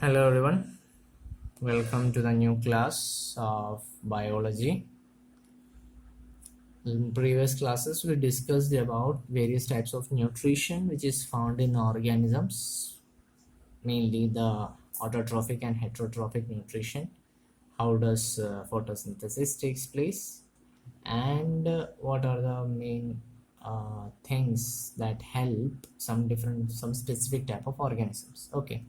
Hello everyone, welcome to the new class of biology. In previous classes we discussed about various types of nutrition which is found in organisms, mainly the autotrophic and heterotrophic nutrition. How does photosynthesis takes place, and what are the main things that help some specific type of organisms. Okay,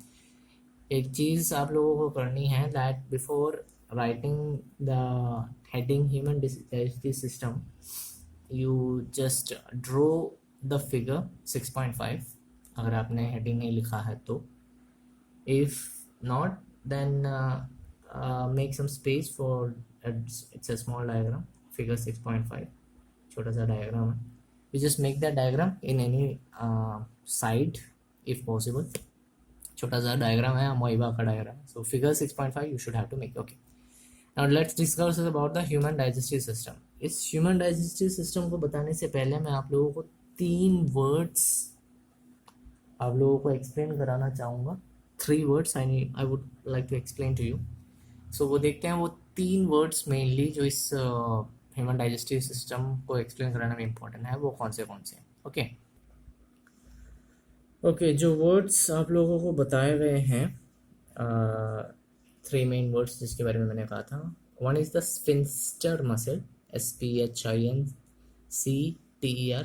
एक चीज़ आप लोगों को करनी है that before writing the heading human digestive system you just draw the figure 6.5 अगर आपने heading नहीं लिखा है तो if not then make some space for it's a small diagram figure 6.5 छोटा सा डायग्राम है you just make the diagram in any side if possible छोटा सा डायग्राम है अमोइबा का diagram so figure 6.5 you should have to make okay now let's discuss about the human digestive system इस human digestive system को बताने से पहले मैं आप लोगों को 3 वर्ड्स आप लोगों को एक्सप्लेन कराना चाहूँगा 3 words I would like to explain to you so वो देखते हैं वो 3 वर्ड्स मेनली जो इस ह्यूमन डाइजेस्टिव सिस्टम को एक्सप्लेन कराने में इम्पोर्टेंट है वो कौन से ओके ओके जो वर्ड्स आप लोगों को बताए गए हैं 3 मेन वर्ड्स जिसके बारे में मैंने कहा था one is the sphincter muscle SPHINCTER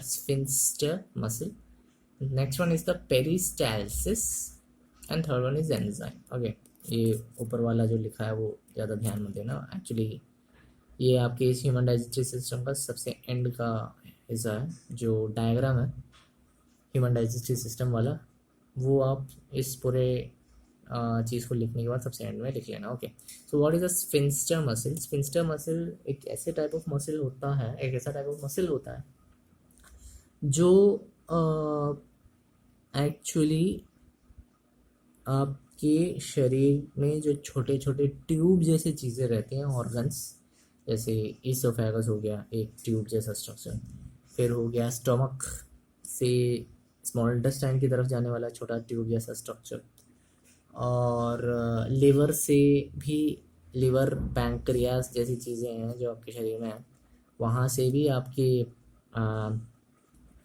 sphincter muscle next one is the peristalsis and third one is enzyme okay ये ऊपर वाला जो लिखा है वो ज़्यादा ध्यान मत देना एक्चुअली ये आपके इस ह्यूमन डाइजेस्टिव सिस्टम का सबसे एंड का हिस्सा है जो डायग्राम है ह्यूमन डाइजेस्टिव सिस्टम वाला वो आप इस पूरे चीज़ को लिखने के बाद सबसे एंड में लिख लेना okay so what is a sphincter muscle एक ऐसे टाइप ऑफ मसल होता है एक ऐसा टाइप ऑफ मसल होता है जो एक्चुअली आपके शरीर में जो छोटे छोटे ट्यूब जैसे चीज़ें रहती हैं ऑर्गन्स जैसे ईसोफेगस हो गया एक ट्यूब जैसा स्ट्रक्चर फिर हो गया स्टमक से स्मॉल इंटेस्टाइन की तरफ जाने वाला छोटा ट्यूब जैसा स्ट्रक्चर और लिवर से भी लिवर पैंक्रियास जैसी चीज़ें हैं जो आपके शरीर में हैं वहाँ से भी आपके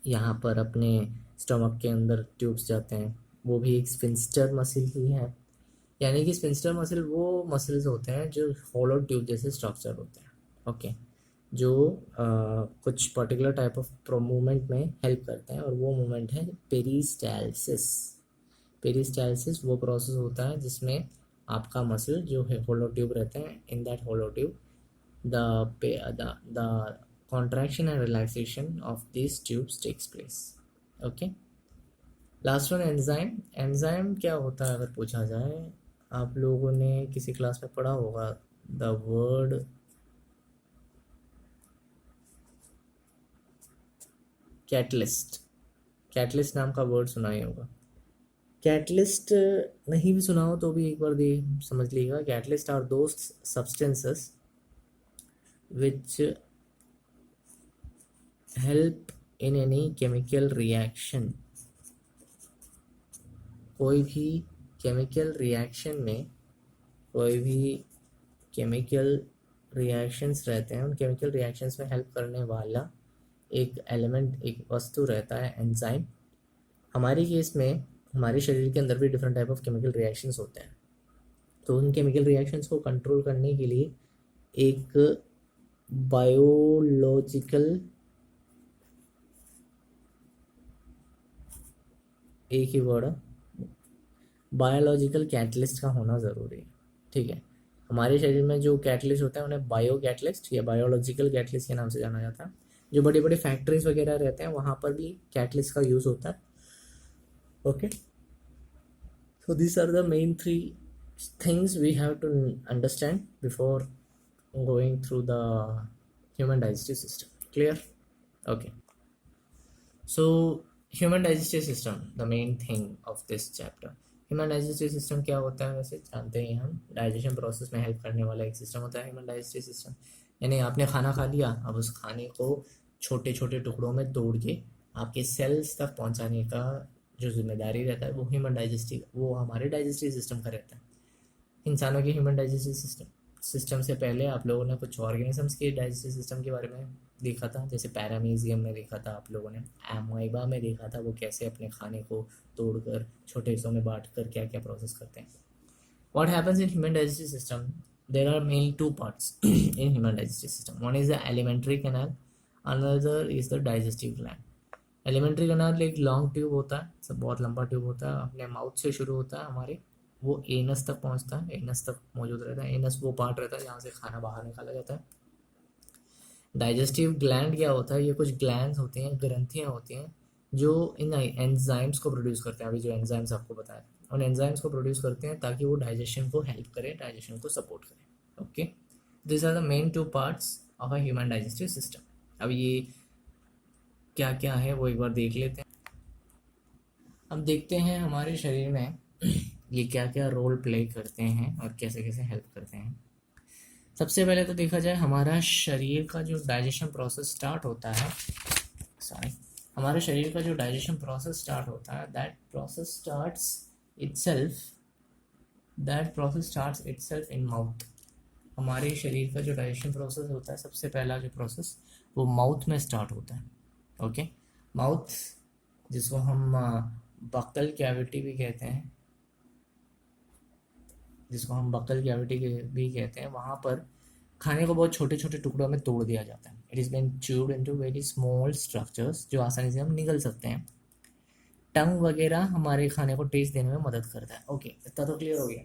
यहाँ पर अपने स्टमक के अंदर ट्यूब्स जाते हैं वो भी एक स्फिंक्टर मसल ही है यानी कि स्फिंक्टर मसल वो मसल्स होते हैं जो होलो ट्यूब जैसे स्ट्रक्चर होते हैं ओके जो कुछ पर्टिकुलर टाइप ऑफ मूवमेंट में हेल्प करते हैं और वो मूवमेंट है पेरिस्टाल्सिस वो प्रोसेस होता है जिसमें आपका मसल जो है होलो ट्यूब रहते हैं in that hollow tube the contraction and relaxation of this tubes takes place okay last one enzyme क्या होता है अगर पूछा जाए आप लोगों ने किसी क्लास में पढ़ा होगा द वर्ड कैटलिस्ट नाम का वर्ड सुना ही होगा कैटलिस्ट नहीं भी सुना हो तो भी एक बार दे समझ लीजिएगा catalyst are those substances which help in any chemical reaction कोई भी केमिकल रिएक्शन में कोई भी केमिकल रिएक्शंस रहते हैं उन केमिकल रिएक्शंस में हेल्प करने वाला एक एलिमेंट एक वस्तु रहता है एंजाइम हमारे केस में हमारे शरीर के अंदर भी different type of chemical reactions होते हैं तो उन केमिकल रिएक्शंस को कंट्रोल करने के लिए एक बायोलॉजिकल एक ही वर्ड है बायोलॉजिकल कैटलिस्ट का होना ज़रूरी है ठीक है हमारे शरीर में जो कैटलिस्ट होता है उन्हें बायो कैटलिस्ट या बायोलॉजिकल कैटलिस्ट के नाम से जाना जाता है जो बड़ी बड़ी फैक्ट्रीज वगैरह रहते हैं वहाँ पर भी कैटलिस्ट का यूज़ होता है okay so this are the main 3 things we have to understand before going through the human digestive system clear okay so human digestive system the main thing of this chapter human digestive system क्या होता है वैसे जानते ही हम digestion process में help करने वाला एक सिस्टम होता है ह्यूमन डाइजेस्टिव सिस्टम यानी आपने खाना खा लिया अब उस खाने को छोटे छोटे टुकड़ों में तोड़ के आपके सेल्स तक पहुंचाने का जो जिम्मेदारी रहता है वो ह्यूमन डाइजेस्टिव, वो हमारे डाइजेस्टिव सिस्टम का रहता है। इंसानों के ह्यूमन डाइजेस्टिव सिस्टम से पहले आप लोगों ने कुछ ऑर्गेनिजम्स के डाइजेस्टिव सिस्टम के बारे में देखा था, जैसे पैरामीजियम में देखा था आप लोगों ने, एमोइबा में देखा था वो कैसे अपने खाने को तोड़कर छोटे हिस्सों में बांट कर क्या क्या प्रोसेस करते हैं। What happens in human digestive system? There are mainly two parts in human digestive system. One is the alimentary canal, another is the digestive gland. Elementary कनाल एक लॉन्ग ट्यूब होता है, सब बहुत लंबा ट्यूब होता है, अपने माउथ से शुरू होता है हमारे, वो एनस तक पहुंचता है, एनस तक मौजूद रहता है। एनस वो पार्ट रहता है जहाँ से खाना बाहर निकाला जाता है। डाइजेस्टिव ग्लैंड क्या होता है? ये कुछ ग्लैंड्स होती हैं, ग्रंथियाँ होती हैं जो इन एंजाइम्स को प्रोड्यूस करते हैं। अभी जो एंजाइम्स आपको बताया, उन एंजाइम्स को प्रोड्यूस करते हैं ताकि वो डाइजेशन को हेल्प करे, डाइजेशन को सपोर्ट करे। Okay, this are the main two parts of a human digestive system. अब ये क्या क्या है वो एक बार देख लेते हैं। अब देखते हैं हमारे शरीर में ये क्या क्या रोल प्ले करते हैं और कैसे कैसे हेल्प करते हैं। सबसे पहले तो देखा जाए हमारा शरीर का जो डाइजेशन प्रोसेस स्टार्ट होता है, हमारे शरीर का जो डाइजेशन प्रोसेस स्टार्ट होता है, that process starts itself in mouth. हमारे शरीर का जो डाइजेशन प्रोसेस होता है, सबसे पहला जो प्रोसेस वो माउथ में स्टार्ट होता है। ओके, माउथ जिसको हम बक्कल कैविटी भी कहते हैं, वहाँ पर खाने को बहुत छोटे छोटे टुकड़ों में तोड़ दिया जाता है। It is been chewed into very small structures जो आसानी से हम निगल सकते हैं। टंग वगैरह हमारे खाने को टेस्ट देने में मदद करता है। ओके, इतना तो क्लियर हो गया।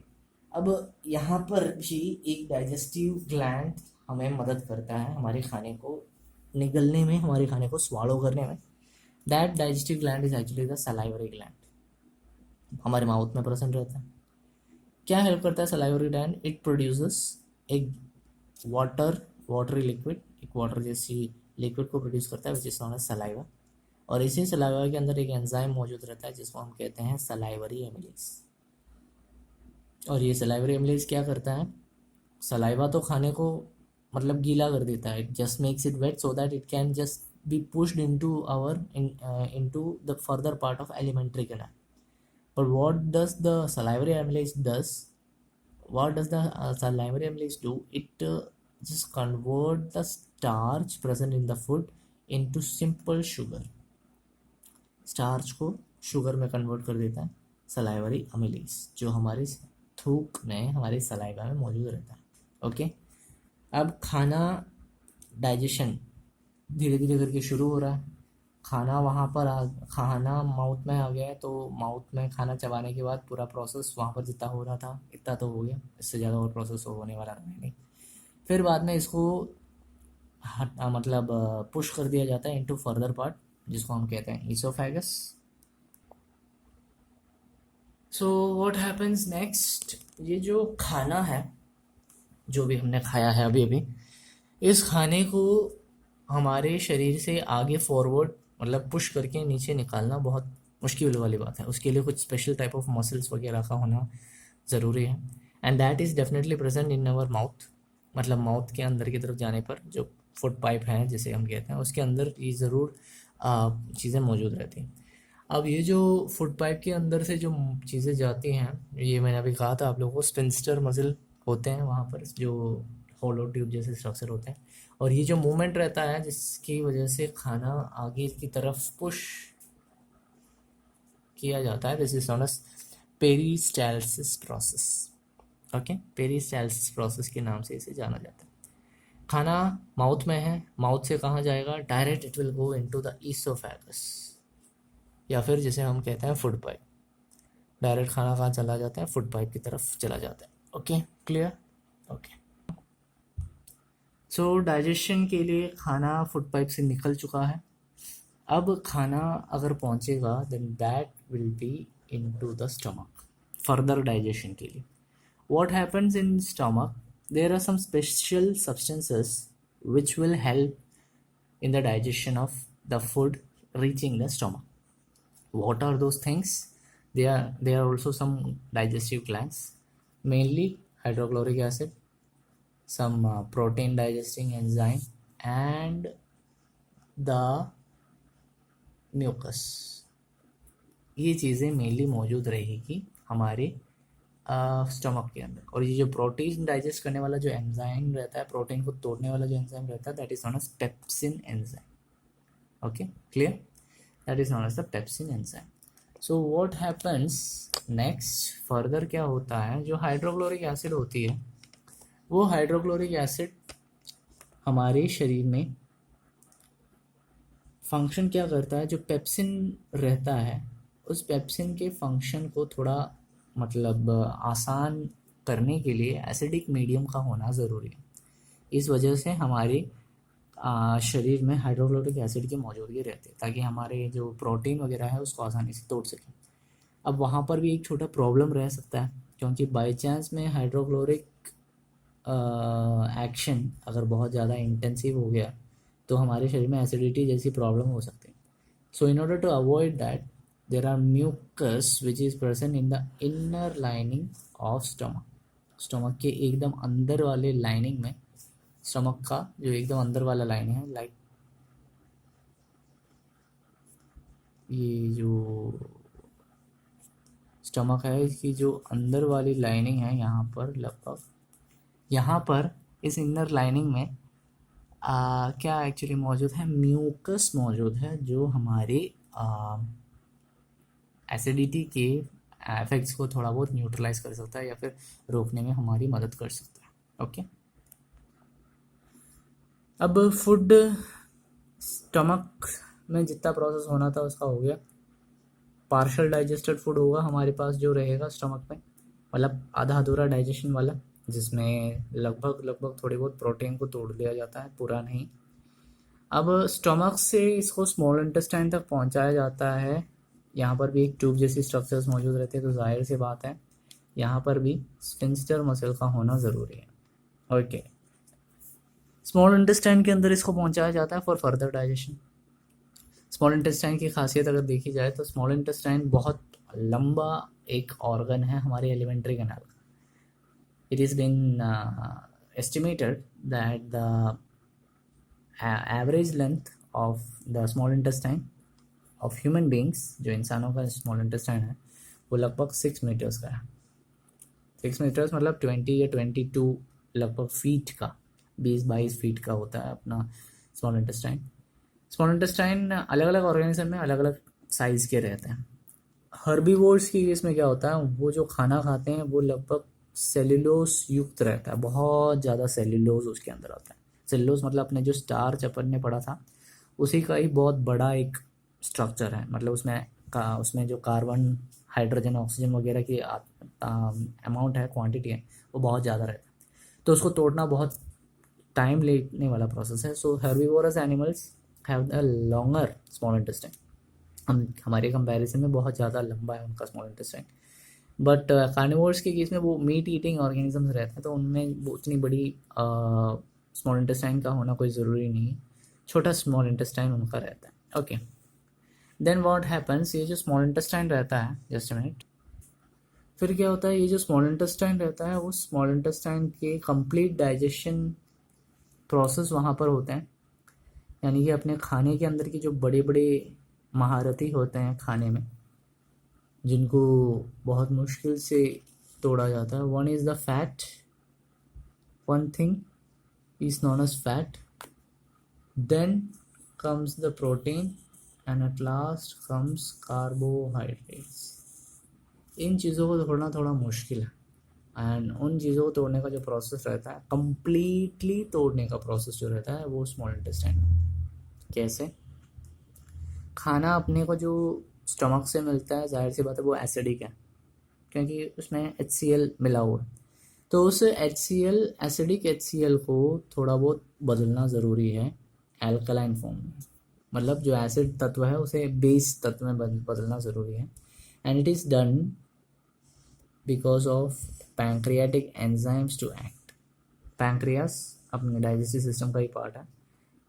अब यहाँ पर भी एक डाइजेस्टिव ग्लैंड हमें मदद करता है हमारे खाने को निगलने में, हमारे खाने को स्वालो करने में। That digestive gland is actually the salivary gland, हमारे माउथ में प्रेजेंट रहता है। क्या हेल्प करता है सलाइवरी ग्लैंड? इट प्रोड्यूसेस एक वाटरी लिक्विड, एक वाटर जैसी लिक्विड को प्रोड्यूस करता है which is known as saliva. और इसी सलाइवा के अंदर एक एंजाइम मौजूद रहता है जिसको हम कहते हैं सलाइवरी एमिलेज। और ये सलाइवरी एमिलेज क्या करता है? सलाइवा तो खाने को मतलब गीला कर देता है, it just makes it wet so that it can just be pushed into the further part of alimentary canal. But what does the salivary amylase does? What does the salivary amylase do? It just convert the starch present in the food into simple sugar. Starch को sugar में convert कर देता है salivary अमिलेज, जो हमारे थूक में, हमारे सलाइवा में मौजूद रहता है। ओके, अब खाना डाइजेशन धीरे धीरे करके शुरू हो रहा है। खाना माउथ में आ गया है, तो माउथ में खाना चबाने के बाद पूरा प्रोसेस वहाँ पर जितना हो रहा था इतना तो हो गया, इससे ज़्यादा और प्रोसेस होने वाला नहीं। फिर बाद में इसको पुश कर दिया जाता है इनटू फर्दर पार्ट जिसको हम कहते हैं oesophagus. So what happens next? ये जो खाना है, जो भी हमने खाया है अभी, इस खाने को हमारे शरीर से आगे फॉरवर्ड मतलब पुश करके नीचे निकालना बहुत मुश्किल वाली बात है। उसके लिए कुछ स्पेशल टाइप ऑफ मसल्स वगैरह का होना ज़रूरी है। And that is definitely present in our mouth, मतलब माउथ के अंदर की तरफ जाने पर जो फूड पाइप है जिसे हम कहते हैं, उसके अंदर ये ज़रूर चीज़ें मौजूद रहती हैं। अब ये जो फूड पाइप के अंदर से जो चीज़ें जाती हैं, ये मैंने अभी कहा था आप लोगों को, स्पिंस्टर मसल होते हैं वहाँ पर, जो होलो ट्यूब जैसे स्ट्रक्चर होते हैं। और ये जो मूवमेंट रहता है जिसकी वजह से खाना आगे की तरफ पुश किया जाता है, this is known as peristalsis process. Okay, peristalsis process के नाम से इसे जाना जाता है। खाना माउथ में है, माउथ से कहाँ जाएगा? Direct it will go into the oesophagus, या फिर जिसे हम कहते हैं फूड पाइप। डायरेक्ट खाना कहाँ चला जाता है? फूड पाइप की तरफ चला जाता है। Okay, clear? ओके, सो डाइजेशन के लिए खाना फूड पाइप से निकल चुका है। अब खाना अगर पहुंचेगा then that will be into the stomach further digestion के लिए। What happens in stomach? There are some special substances which will help in the digestion of the food reaching the stomach. What are those things? There are also some digestive glands, mainly hydrochloric acid, some protein digesting enzyme, and the mucus. ये चीज़ें mainly मौजूद रहेगी हमारे stomach के अंदर। और ये जो प्रोटीन डाइजेस्ट करने वाला जो एंजाइम रहता है, प्रोटीन को तोड़ने वाला जो एंजाइम रहता है, that is known as pepsin enzyme. Okay, clear? That is known as the pepsin enzyme. So what happens next, further क्या होता है, जो हाइड्रोक्लोरिक एसिड होती है, वो हाइड्रोक्लोरिक एसिड हमारे शरीर में फंक्शन क्या करता है, जो पेप्सिन रहता है उस पेप्सिन के फंक्शन को थोड़ा मतलब आसान करने के लिए एसिडिक मीडियम का होना ज़रूरी है। इस वजह से हमारे शरीर में हाइड्रोक्लोरिक एसिड की मौजूदगी रहती है, ताकि हमारे जो प्रोटीन वगैरह है उसको आसानी से तोड़ सकें। अब वहाँ पर भी एक छोटा प्रॉब्लम रह सकता है, क्योंकि बाई चांस में हाइड्रोक्लोरिक एक्शन अगर बहुत ज़्यादा इंटेंसिव हो गया तो हमारे शरीर में एसिडिटी जैसी प्रॉब्लम हो सकती है। So in order to avoid that, there are mucus which is present in the inner lining of stomach. Stomach के एकदम अंदर वाले लाइनिंग में, स्टमक का जो एकदम अंदर वाला लाइन है, लाइक ये जो स्टमक है इसकी जो अंदर वाली लाइनिंग है, यहाँ पर लगभग यहाँ पर इस इनर लाइनिंग में क्या एक्चुअली मौजूद है, म्यूकस मौजूद है, जो हमारे एसिडिटी के इफेक्ट्स को थोड़ा बहुत न्यूट्रलाइज कर सकता है या फिर रोकने में हमारी मदद कर सकता है। ओके, अब फूड स्टमक में जितना प्रोसेस होना था उसका हो गया। पार्शल डाइजेस्टेड फूड होगा हमारे पास जो रहेगा स्टमक में, मतलब आधा अधूरा डाइजेशन वाला, जिसमें लगभग थोड़ी बहुत प्रोटीन को तोड़ दिया जाता है, पूरा नहीं। अब स्टमक से इसको स्मॉल इंटेस्टाइन तक पहुंचाया जाता है। यहाँ पर भी एक ट्यूब जैसी स्ट्रक्चर्स मौजूद रहते हैं, तो जाहिर सी बात है यहाँ पर भी स्फिंक्टर मसल का होना ज़रूरी है। ओके, स्मॉल इंटेस्टाइन के अंदर इसको पहुंचाया जाता है for further digestion. Small intestine की खासियत अगर देखी जाए तो स्मॉल इंटेस्टाइन बहुत लंबा एक ऑर्गन है हमारे एलिमेंट्री कैनाल का। It is been estimated that the average length of the small intestine of human beings, जो इंसानों का स्मॉल इंटेस्टाइन है, वो लगभग 6 मीटर्स का है। 6 मीटर्स मतलब 20 या 22 लगभग फीट का, 20-22 फीट का होता है अपना स्मॉल इंटेस्टाइन। स्मॉल इंटेस्टाइन अलग अलग ऑर्गेनिज्म में अलग अलग साइज़ के रहते हैं। हर्बीवोर्स की केस में क्या होता है, वो जो खाना खाते हैं वो लगभग सेल्यूलोस युक्त रहता है, बहुत ज़्यादा सेल्यूलोस उसके अंदर आता है। सेल्यूलोस मतलब अपने जो स्टार्च अपन ने पढ़ा था उसी का ही बहुत बड़ा एक स्ट्रक्चर है, मतलब उसमें जो कार्बन, हाइड्रोजन, ऑक्सीजन वगैरह की अमाउंट है, क्वांटिटी है, वो बहुत ज़्यादा रहता है, तो उसको तोड़ना बहुत टाइम लेने वाला प्रोसेस है। So herbivorous animals have the longer small intestine, हमारे कंपैरिजन में बहुत ज़्यादा लंबा है उनका स्मॉल इंटेस्टाइन। बट कार्निवोर्स के केस में वो मीट ईटिंग ऑर्गेनिजम्स रहते हैं, तो उनमें वो उतनी बड़ी स्मॉल इंटेस्टाइन का होना कोई ज़रूरी नहीं है, छोटा स्मॉल इंटेस्टाइन उनका रहता है। ओके, देन व्हाट हैपन्स, ये जो स्मॉल इंटेस्टाइन रहता है, जस्ट अ मिनट, फिर क्या होता है, ये जो स्मॉल इंटेस्टाइन रहता है वो स्मॉल इंटेस्टाइन के कंप्लीट डाइजेशन प्रोसेस वहाँ पर होते हैं। यानी कि अपने खाने के अंदर की जो बड़े बड़े महारथी होते हैं खाने में, जिनको बहुत मुश्किल से तोड़ा जाता है, one is the fat, one thing is known as fat, then comes the protein and at last comes carbohydrates. इन चीज़ों को तोड़ना थोड़ा मुश्किल है, एंड उन चीज़ों को तोड़ने का जो प्रोसेस रहता है, कंप्लीटली तोड़ने का प्रोसेस जो रहता है, वो स्मॉल इंटेस्टाइन में। कैसे? खाना अपने को जो स्टमक से मिलता है, जाहिर सी बात है वो एसिडिक है, क्योंकि उसमें HCl मिला हुआ है, तो उस एसिडिक HCl को थोड़ा बहुत बदलना ज़रूरी है एल्कलाइन फॉर्म में, मतलब जो एसिड तत्व है उसे बेस तत्व में बदलना ज़रूरी है। And it is done because of pancreatic enzymes to act. Pancreas अपने डाइजेस्टिव सिस्टम का ही पार्ट है,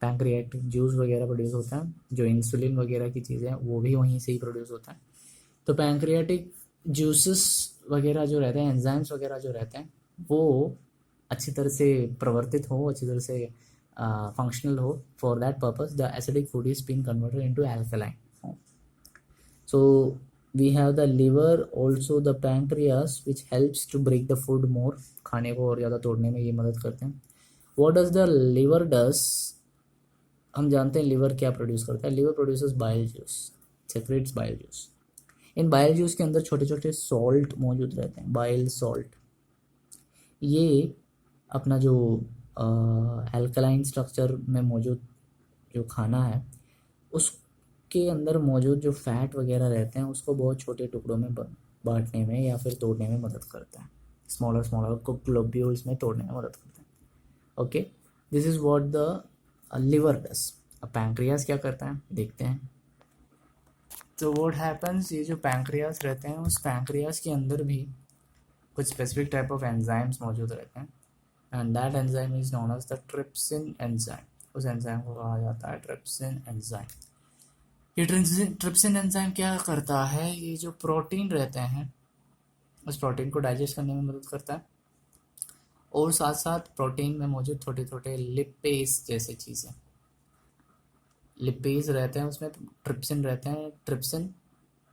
पैंक्रियाटिक जूस वगैरह प्रोड्यूस होता है, जो इंसुलिन वगैरह की चीज़ें हैं वो भी वहीं से ही प्रोड्यूस होता है। तो पैंक्रियाटिक जूसेस वगैरह जो रहते हैं, एंजाइम्स वगैरह जो रहते हैं, वो अच्छी तरह से प्रवर्तित हो, अच्छी तरह से फंक्शनल हो, for that purpose the acidic food is being converted into alkaline. So we have the liver, also the pancreas which helps to break the food more, खाने को और ज़्यादा तोड़ने में ये मदद करते हैं. What does the liver does, हम जानते हैं लिवर क्या प्रोड्यूस करता है. Liver produces bile juice, secretes bile juice. इन बाइल जूस के अंदर छोटे छोटे सॉल्ट मौजूद रहते हैं, बाइल सॉल्ट. ये अपना जो एल्कलाइन स्ट्रक्चर में मौजूद जो खाना है उसके अंदर मौजूद जो फैट वगैरह रहते हैं उसको बहुत छोटे टुकड़ों में बांटने में या फिर तोड़ने में मदद करता है. स्मॉलर स्मॉलर को ग्लोब्यूल्स में तोड़ने में मदद करता है. Okay, this is what the liver does. अब पैंक्रियास क्या करता है देखते हैं. तो व्हाट हैपन्स, ये जो पैंक्रियास रहते हैं उस पैंक्रियास के अंदर भी कुछ स्पेसिफिक टाइप ऑफ एंजाइम्स मौजूद रहते हैं and that enzyme is known as the trypsin enzyme. उस एंजाइम को कहा जाता है ट्रिप्सिन एंजाइम. ये ट्रिप्सिन एंजाइम क्या करता है, ये जो प्रोटीन रहते हैं उस प्रोटीन को डाइजेस्ट करने में मदद करता है और साथ साथ प्रोटीन में मौजूद छोटे छोटे लिपेज जैसे चीज़ें, लिपेज रहते हैं उसमें ट्रिप्सिन रहते हैं. ट्रिप्सिन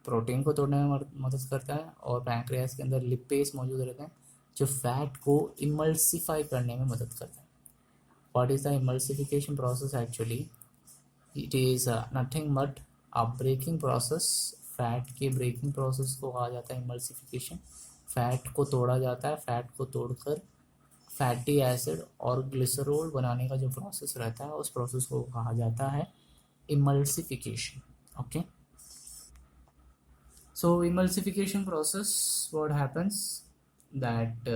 प्रोटीन को तोड़ने में मदद करता है और पैंक्रियास के अंदर लिपेज मौजूद रहते हैं जो फैट को इमल्सिफाई करने में मदद करता है. What is the emulsification process actually, it is nothing but a breaking process. Fat के ब्रेकिंग प्रोसेस को कहा जाता है इमल्सिफिकेशन. फैट को तोड़ा जाता है, फैट को तोड़कर फैटी एसिड और ग्लिसरॉल बनाने का जो प्रोसेस रहता है उस प्रोसेस को कहा जाता है emulsification. Okay, so emulsification process, what happens that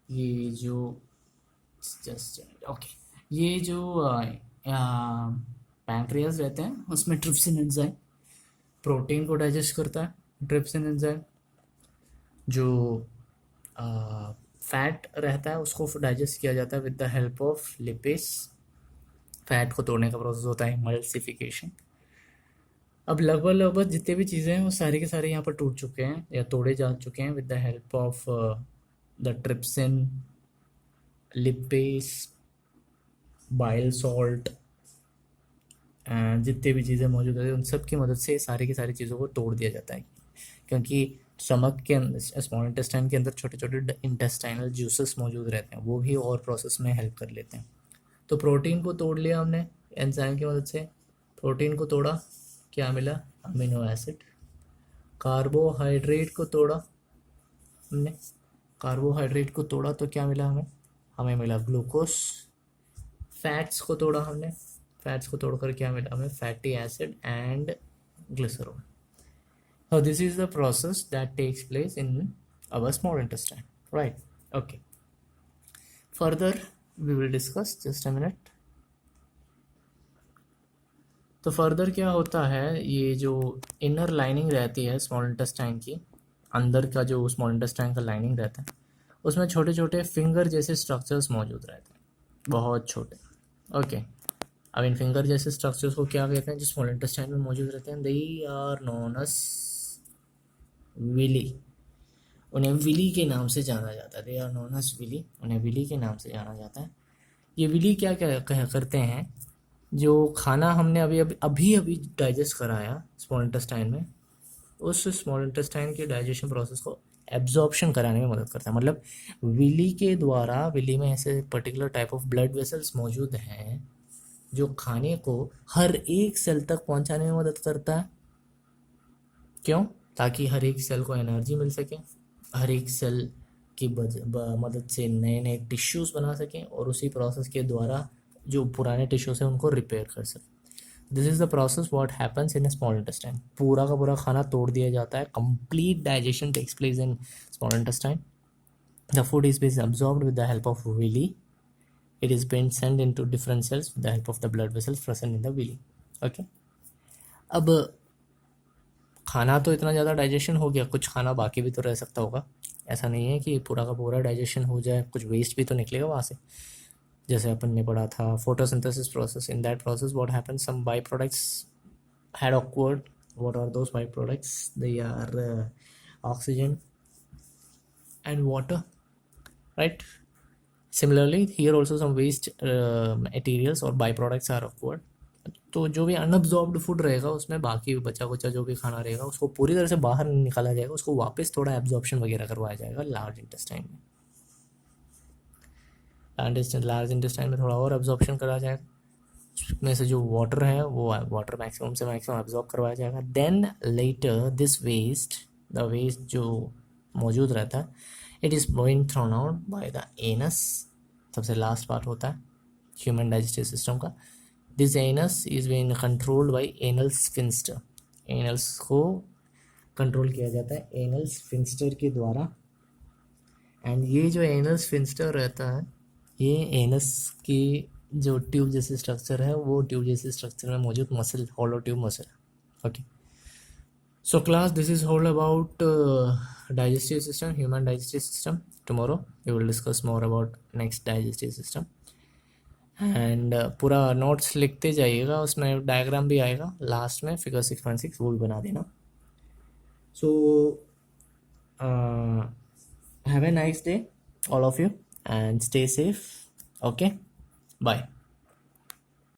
ये जो just okay, ये जो पैंक्रियास रहते हैं उसमें ट्रिप्सिन एंजाइम प्रोटीन को डाइजेस्ट करता है. ट्रिप्सिन एंजाइम जो फैट रहता है उसको डाइजेस्ट किया जाता है with the help of lipase. Fat को तोड़ने का प्रोसेस होता है इमल्सिफिकेशन. अब लगभग जितने भी चीज़ें हैं वो सारे के सारे यहाँ पर टूट चुके हैं या तोड़े जा चुके हैं with the help of the trypsin, lipase, bile salt and जितने भी चीज़ें मौजूद है उन सब की मदद से सारी की सारी चीज़ों को तोड़ दिया जाता है. क्योंकि स्टमक के अंदर, स्मॉल इंटेस्टाइन के अंदर छोटे छोटे इंटेस्टाइनल जूसेस मौजूद रहते हैं, वो भी और प्रोसेस में हेल्प कर लेते हैं. तो प्रोटीन को तोड़ लिया हमने एंजाइम की मदद से. प्रोटीन को तोड़ा, क्या मिला, अमीनो एसिड. कार्बोहाइड्रेट को तोड़ा हमने, कार्बोहाइड्रेट को तोड़ा तो क्या मिला हमें, हमें मिला ग्लूकोस. फैट्स को तोड़ा हमने, फैट्स को तोड़कर क्या मिला हमें, fatty acid and glycerol. So this is the process that takes place in our small intestine, right? Okay. Further we will discuss, just a minute. तो फर्दर क्या होता है, ये जो इनर लाइनिंग रहती है स्मॉल इंटेस्टाइन की, अंदर का जो स्मॉल इंटेस्टाइन का लाइनिंग रहता है उसमें छोटे छोटे फिंगर जैसे स्ट्रक्चर्स मौजूद रहते हैं, बहुत छोटे. ओके, अब इन फिंगर जैसे स्ट्रक्चर्स को क्या कहते हैं जो स्मॉल इंटेस्टाइन में मौजूद रहते हैं, they are known as villi. उन्हें विली के नाम से जाना जाता है. They are known as villi, उन्हें विली के नाम से जाना जाता है. ये विली क्या क्या करते हैं, जो खाना हमने अभी अभी डाइजेस्ट कराया स्मॉल इंटेस्टाइन में, उस स्मॉल इंटेस्टाइन के डाइजेशन प्रोसेस को एब्जॉर्प्शन कराने में मदद करता है. मतलब विली के द्वारा, विली में ऐसे particular type of blood vessels मौजूद हैं जो खाने को हर एक सेल तक पहुंचाने में मदद करता है. क्यों, ताकि हर एक सेल को एनर्जी मिल सके, हर एक सेल की मदद से नए नए टिश्यूज़ बना सकें और उसी प्रोसेस के द्वारा जो पुराने टिश्यूज हैं उनको रिपेयर कर सकें. This is the process what happens in small intestine. पूरा का पूरा खाना तोड़ दिया जाता है, complete digestion takes place in small intestine. The food is been absorbed with the help of villi. It is been send into different cells with the help of the blood vessels present in the villi. Okay, अब खाना तो इतना ज़्यादा digestion हो गया, कुछ खाना बाकी भी तो रह सकता होगा. ऐसा नहीं है कि पूरा का पूरा डाइजेशन हो जाए, कुछ वेस्ट भी तो निकलेगा वहाँ से. जैसे अपन ने पढ़ा था photosynthesis process. In that process what happens, some by products had occurred. What are those by products, they are oxygen and water, right? Similarly, here also some waste materials or byproducts are occurred. तो जो भी अनअब्जॉर्ब्ड food रहेगा उसमें बाकी बचा कुचा जो भी खाना रहेगा उसको पूरी तरह से बाहर निकाला जाएगा, उसको वापस थोड़ा एब्जॉर्प्शन वगैरह करवाया जाएगा लार्ज इंटेस्टाइन में। लार्ज इंटेस्टाइन में थोड़ा और एब्जॉर्प्शन करा जाएगा, उसमें से जो वाटर है वो वाटर मैक्सिमम से मैक्सिमम एब्जॉर्ब करवाया जाएगा। Then later this waste, the waste जो मौजूद रहता है, it is going thrown out by the anus. सबसे लास्ट पार्ट होता है ह्यूमन डाइजेस्टिव सिस्टम का। This anus is being controlled by anal sphincter. Anals को कंट्रोल किया जाता है एनल स्फिंक्टर के द्वारा। एंड ये जो एनल स्फिंक्टर रहता है, ये एनस की जो ट्यूब जैसे स्ट्रक्चर है वो ट्यूब जैसे स्ट्रक्चर में मौजूद मसल, हॉलो ट्यूब मसल है। Okay, so class, this is all about digestive system, human digestive system. Tomorrow we will discuss more about next digestive system. And पूरा नोट्स लिखते जाइएगा, उसमें डायग्राम भी आएगा लास्ट में, फिगर 6.6 वो भी बना देना। So have a nice day all of you and stay safe. Okay, bye.